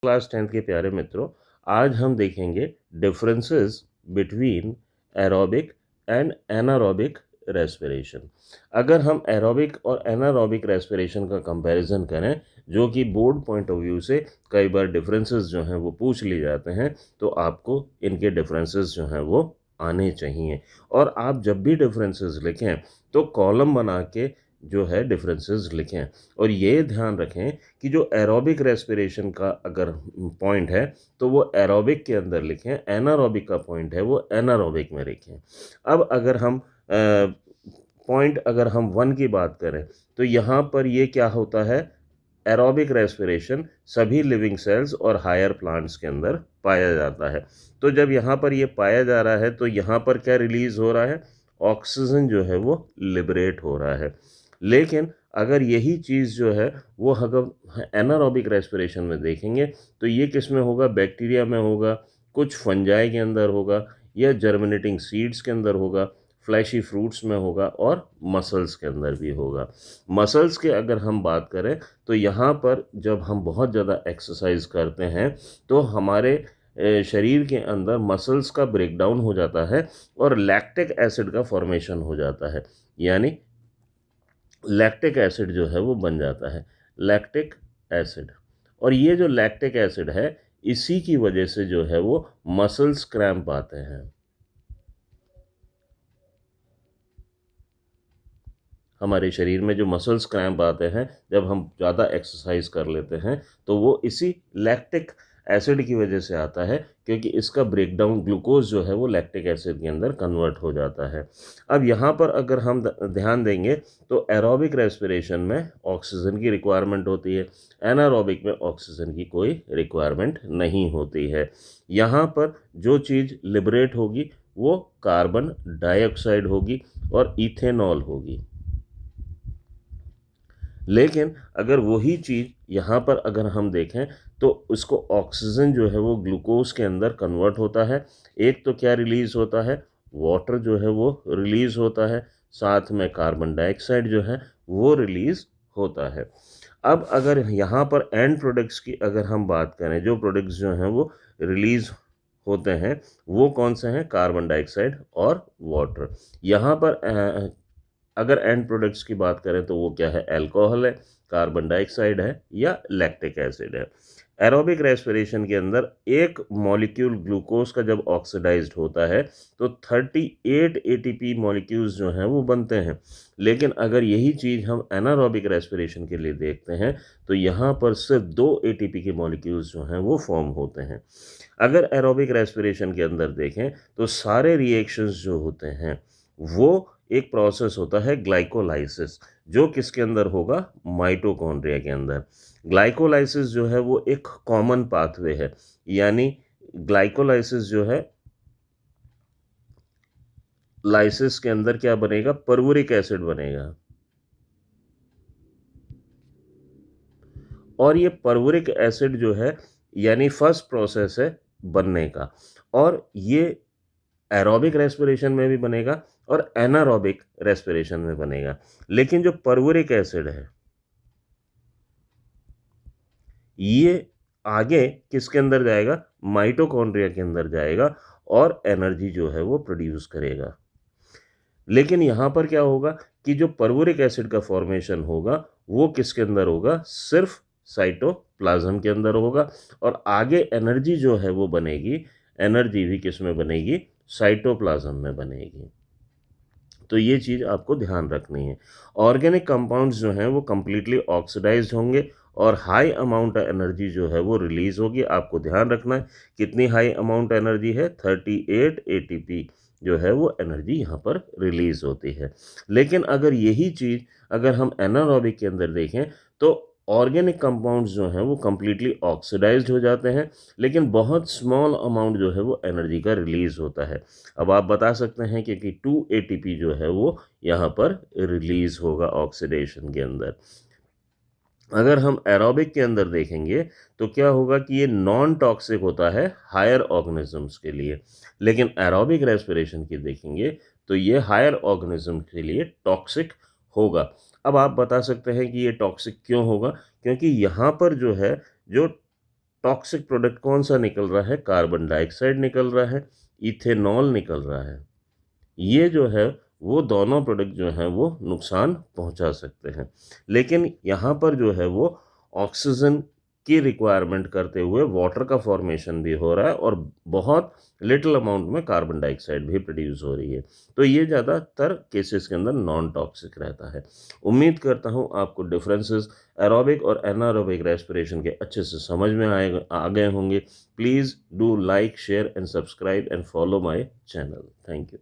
Class 10th के प्यारे मित्रों, आज हम देखेंगे differences between aerobic and anaerobic respiration. अगर हम एरोबिक और एनारोबिक रेस्पिरेशन का कंपैरिजन करें, जो कि बोर्ड पॉइंट ऑफ व्यू से कई बार डिफरेंसेस जो हैं वो पूछ लिए जाते हैं, तो आपको इनके डिफरेंसेस जो हैं वो आने चाहिए। और आप जब भी डिफरेंसेस लिखें तो कॉलम बना के जो है डिफरेंसेस लिखें, और ये ध्यान रखें कि जो एरोबिक रेस्पिरेशन का अगर पॉइंट है तो वो एरोबिक के अंदर लिखें, एनारोबिक का पॉइंट है वो एनारोबिक में लिखें। अब अगर हम पॉइंट अगर हम वन की बात करें तो यहाँ पर ये क्या होता है, एरोबिक रेस्पिरेशन सभी लिविंग सेल्स और हायर प्लांट्स के अंदर पाया जाता है। तो जब यहाँ पर ये पाया जा रहा है तो यहाँ पर क्या रिलीज हो रहा है, ऑक्सीजन जो है वो लिबरेट हो रहा है। लेकिन अगर यही चीज़ जो है वो अगर एनारोबिक रेस्पिरेशन में देखेंगे तो ये किस में होगा, बैक्टीरिया में होगा, कुछ फंजाई के अंदर होगा, या जर्मिनेटिंग सीड्स के अंदर होगा, फ्लैशी फ्रूट्स में होगा, और मसल्स के अंदर भी होगा। मसल्स के अगर हम बात करें तो यहाँ पर जब हम बहुत ज़्यादा एक्सरसाइज करते हैं तो हमारे शरीर के अंदर मसल्स का ब्रेकडाउन हो जाता है और लैक्टिक एसिड का फॉर्मेशन हो जाता है, यानी लैक्टिक एसिड जो है वो बन जाता है, लैक्टिक एसिड। और ये जो लैक्टिक एसिड है, इसी की वजह से जो है वो मसल्स क्रैम्प आते हैं। हमारे शरीर में जो मसल्स क्रैम्प आते हैं जब हम ज़्यादा एक्सरसाइज कर लेते हैं, तो वो इसी लैक्टिक एसिड की वजह से आता है, क्योंकि इसका ब्रेकडाउन ग्लूकोज जो है वो लैक्टिक एसिड के अंदर कन्वर्ट हो जाता है। अब यहाँ पर अगर हम ध्यान देंगे तो एरोबिक रेस्पिरेशन में ऑक्सीजन की रिक्वायरमेंट होती है, एनारोबिक में ऑक्सीजन की कोई रिक्वायरमेंट नहीं होती है। यहाँ पर जो चीज़ लिबरेट होगी वो कार्बन डाइऑक्साइड होगी और इथेनॉल होगी। लेकिन अगर वही चीज़ यहाँ पर अगर हम देखें तो उसको ऑक्सीजन जो है वो ग्लूकोज के अंदर कन्वर्ट होता है। एक तो क्या रिलीज़ होता है, वाटर जो है वो रिलीज़ होता है, साथ में कार्बन डाइऑक्साइड जो है वो रिलीज़ होता है। अब अगर यहाँ पर एंड प्रोडक्ट्स की अगर हम बात करें, जो प्रोडक्ट्स जो हैं वो रिलीज़ होते हैं वो कौन से हैं, कार्बन डाइऑक्साइड और वाटर। यहाँ पर अगर एंड प्रोडक्ट्स की बात करें तो वो क्या है, अल्कोहल है, कार्बन डाइऑक्साइड है, या लैक्टिक एसिड है। एरोबिक रेस्पिरेशन के अंदर एक मॉलिक्यूल ग्लूकोज का जब ऑक्सीडाइज्ड होता है तो 38 एटीपी मॉलिक्यूल्स जो हैं वो बनते हैं। लेकिन अगर यही चीज़ हम एनारोबिक रेस्पिरेशन के लिए देखते हैं तो यहाँ पर सिर्फ 2 एटीपी के मॉलिक्यूल्स जो हैं वो फॉर्म होते हैं। अगर एरोबिक रेस्पिरेशन के अंदर देखें तो सारे रिएक्शंस जो होते हैं वो एक प्रोसेस होता है ग्लाइकोलाइसिस, जो किसके अंदर होगा, माइटोकॉन्ड्रिया के अंदर। ग्लाइकोलाइसिस जो है वो एक कॉमन पाथवे है, यानी ग्लाइकोलाइसिस जो है, लाइसिस के अंदर क्या बनेगा, परवूरिक एसिड बनेगा। और ये परवूरिक एसिड जो है यानी फर्स्ट प्रोसेस है बनने का, और ये एरोबिक रेस्पिरेशन में भी बनेगा और एनारोबिक रेस्पिरेशन में बनेगा। लेकिन जो परवूरिक एसिड है ये आगे किसके अंदर जाएगा, माइटोकॉन्ड्रिया के अंदर जाएगा और एनर्जी जो है वो प्रोड्यूस करेगा। लेकिन यहाँ पर क्या होगा कि जो परवूरिक एसिड का फॉर्मेशन होगा वो किसके अंदर होगा, सिर्फ साइटोप्लाज्म के अंदर होगा, और आगे एनर्जी जो है वो बनेगी, एनर्जी भी किस में बनेगी, साइटोप्लाज्म में बनेगी। तो ये चीज़ आपको ध्यान रखनी है। ऑर्गेनिक कंपाउंड्स जो हैं वो कम्प्लीटली ऑक्सीडाइज्ड होंगे और हाई अमाउंट ऑफ एनर्जी जो है वो रिलीज़ होगी। आपको ध्यान रखना है कितनी हाई अमाउंट एनर्जी है, 38 एटीपी जो है वो एनर्जी यहाँ पर रिलीज़ होती है। लेकिन अगर यही चीज़ अगर हम एनारोबिक के अंदर देखें तो ऑर्गेनिक कंपाउंड्स जो हैं वो कम्प्लीटली ऑक्सीडाइज्ड हो जाते हैं, लेकिन बहुत स्मॉल अमाउंट जो है वो एनर्जी का रिलीज़ होता है। अब आप बता सकते हैं कि 2 एटीपी जो है वो यहाँ पर रिलीज़ होगा ऑक्सीडेशन के अंदर। अगर हम एरोबिक के अंदर देखेंगे तो क्या होगा कि ये नॉन टॉक्सिक होता है हायर ऑर्गेनिजम्स के लिए, लेकिन एरोबिक रेस्पिरेशन की देखेंगे तो ये हायर ऑर्गेनिज्म के लिए टॉक्सिक होगा। अब आप बता सकते हैं कि ये टॉक्सिक क्यों होगा, क्योंकि यहाँ पर जो है, जो टॉक्सिक प्रोडक्ट कौन सा निकल रहा है? कार्बन डाइऑक्साइड निकल रहा है, इथेनॉल निकल रहा है। ये जो है वो दोनों प्रोडक्ट जो हैं वो नुकसान पहुंचा सकते हैं, लेकिन यहाँ पर जो है वो ऑक्सीजन की रिक्वायरमेंट करते हुए वाटर का फॉर्मेशन भी हो रहा है और बहुत लिटिल अमाउंट में कार्बन डाइऑक्साइड भी प्रोड्यूस हो रही है। तो ये ज़्यादातर केसेस के अंदर नॉन टॉक्सिक रहता है। उम्मीद करता हूँ आपको डिफरेंसेस एरोबिक और एनारोबिक रेस्पिरेशन के अच्छे से समझ में आ गए होंगे। Please do like, share and subscribe and follow my channel. Thank you.